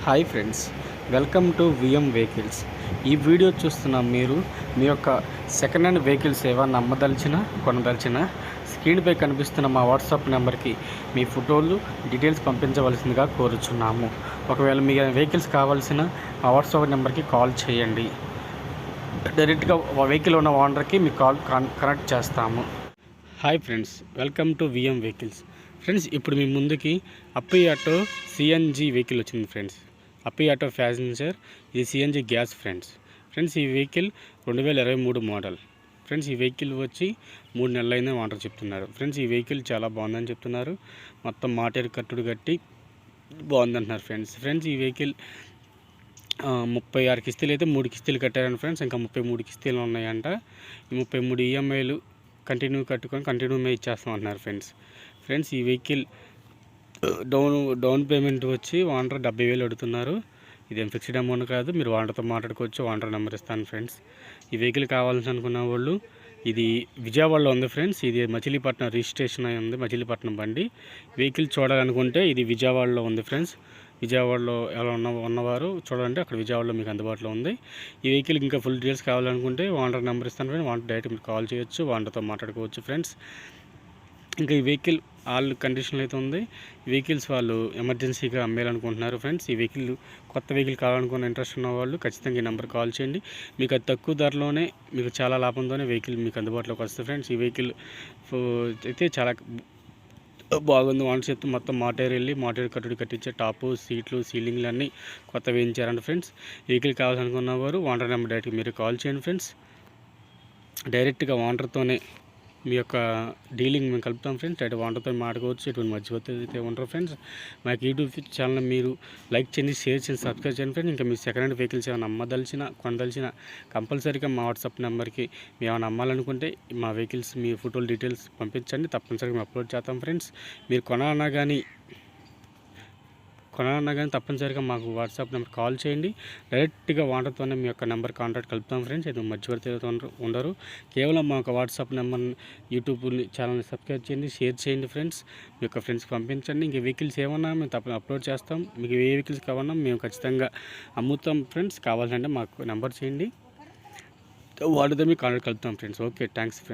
Hi friends, welcome to VM vehicles. ఈ video చూస్తున్న మీరు మీ యొక్క సెకండ్ హ్యాండ్ వెహికల్స్ ఏమైనా అమ్మదలిచిన కొనదలిచిన స్క్రీన్పై కనిపిస్తున్న మా వాట్సాప్ నెంబర్కి మీ ఫోటోలు డీటెయిల్స్ పంపించవలసిందిగా కోరుచున్నాము. ఒకవేళ మీ వెహికల్స్ కావాల్సిన మా వాట్సాప్ నెంబర్కి కాల్ చేయండి. డైరెక్ట్గా వెహికల్ ఉన్న ఓనర్కి మీ కాల్ కనెక్ట్ చేస్తాము. Hi friends, welcome to VM vehicles. Friends, ఇప్పుడు మీ ముందుకి అప్పి ఆటో సిఎన్జి వెహికల్ వచ్చింది ఫ్రెండ్స్. అప్పి ఆటో ప్యాసింజర్, ఇది సిఎన్జి గ్యాస్ ఫ్రెండ్స్ ఈ వెహికల్ 2023 మోడల్. ఫ్రెండ్స్ ఈ వెహికల్ వచ్చి 3 నెలలైందని ఓనర్ చెప్తున్నారు. ఫ్రెండ్స్ ఈ వెహికల్ చాలా బాగుందని చెప్తున్నారు. మొత్తం మాటేరు కట్టుడు కట్టి బాగుందంటున్నారు ఫ్రెండ్స్ ఈ వెహికల్ 36 కిస్తీలు అయితే 3 కిస్తీలు కట్టారని ఫ్రెండ్స్. ఇంకా 33 కిస్తీలు ఉన్నాయంట. ఈ 33 ఈఎంఐలు కంటిన్యూ కట్టుకొని కంటిన్యూ ఇచ్చేస్తాం అంటున్నారు ఫ్రెండ్స్ ఈ వెహికల్ డౌన్ పేమెంట్ వచ్చి ఓనర్ 70,000 అడుగుతున్నారు. ఇదేం ఫిక్స్డ్ అమౌంట్ కాదు, మీరు ఓనర్తో మాట్లాడుకోవచ్చు. ఓనర్ నెంబర్ ఇస్తాను ఫ్రెండ్స్. ఈ వెహికల్ కావాలని అనుకున్న వాళ్ళు, ఇది విజయవాడలో ఉంది ఫ్రెండ్స్. ఇది మచిలీపట్నం రిజిస్ట్రేషన్ అయి ఉంది, మచిలీపట్నం బండి. వెహికల్ చూడాలనుకుంటే ఇది విజయవాడలో ఉంది ఫ్రెండ్స్. విజయవాడలో ఎలా ఉన్నవారు చూడాలంటే అక్కడ విజయవాడలో మీకు అందుబాటులో ఉంది. ఈ వెహికల్ ఇంకా ఫుల్ డీటెయిల్స్ కావాలనుకుంటే ఓనర్ నెంబర్ ఇస్తాను ఫ్రెండ్స్. ఓనర్ డైరెక్ట్ మీరు కాల్ చేయొచ్చు, ఓనర్తో మాట్లాడుకోవచ్చు ఫ్రెండ్స్. ఇంకా ఈ వెహికల్ ఆల్ కండిషన్లో అయితే ఉంది. వెహికల్స్ వాళ్ళు ఎమర్జెన్సీగా అమ్మేయాలనుకుంటున్నారు ఫ్రెండ్స్. ఈ వెహికల్ కొత్త వెహికల్ కావాలనుకున్న ఇంట్రెస్ట్ ఉన్న వాళ్ళు ఖచ్చితంగా ఈ నెంబర్ కాల్ చేయండి. మీకు అది తక్కువ ధరలోనే, మీకు చాలా లాభంతోనే వెహికల్ మీకు అందుబాటులోకి వస్తుంది ఫ్రెండ్స్. ఈ వెహికల్ అయితే చాలా బాగుంది. ఓనర్ చెప్తే మొత్తం మాటేరు కట్టుడు కట్టించే టాపు, సీట్లు, సీలింగ్లు అన్నీ కొత్త వేయించారంట ఫ్రెండ్స్. వెహికల్ కావాలనుకున్న వారు ఓనర్ నెంబర్ డైరెక్ట్గా మీరు కాల్ చేయండి ఫ్రెండ్స్. డైరెక్ట్గా ఓనర్తోనే మీ యొక్క డీలింగ్ మేము కలుపుతాం ఫ్రెండ్స్. అయితే ఓనర్తో మాట్లాడుకోవచ్చు, ఎటువంటి మధ్యవర్తి అయితే ఉంటారు ఫ్రెండ్స్. మాకు యూట్యూబ్ ఛానల్ మీరు లైక్ చేయండి, షేర్ చేయండి, సబ్స్క్రైబ్ చేయండి ఫ్రెండ్స్. ఇంకా మీ సెకండ్ హ్యాండ్ వెహికల్స్ ఏమైనా అమ్మదలిచిన కొనదలిచిన కంపల్సరీగా మా వాట్సాప్ నెంబర్కి మేము ఏమైనా అమ్మాలనుకుంటే మా వెహికల్స్ మీ ఫోటోలు డీటెయిల్స్ పంపించండి, తప్పనిసరిగా మేము అప్లోడ్ చేస్తాం ఫ్రెండ్స్. మీరు కొనాలన్నా కానీ తప్పనిసరిగా మాకు వాట్సాప్ నెంబర్ కాల్ చేయండి. డైరెక్ట్గా ఓనర్తోనే మీ యొక్క నెంబర్ కాంటాక్ట్ కలుపుతాం ఫ్రెండ్స్. ఇది మధ్యవర్తి ఉండరు. కేవలం మా యొక్క వాట్సాప్ నెంబర్ యూట్యూబ్ ఛానల్ని సబ్స్క్రైబ్ చేయండి, షేర్ చేయండి ఫ్రెండ్స్. మీ యొక్క ఫ్రెండ్స్కి పంపించండి. ఇంక వెహికల్స్ ఏమన్నా మేము తప్పని అప్లోడ్ చేస్తాం. మీకు ఏ వెహికల్స్ కావాలన్నా మేము ఖచ్చితంగా అమ్ముతాం ఫ్రెండ్స్. కావాలంటే మాకు నెంబర్ చేయండి, వాటితో మీకు కాంటాక్ట్ కలుపుతాం ఫ్రెండ్స్. Okay, thanks friends.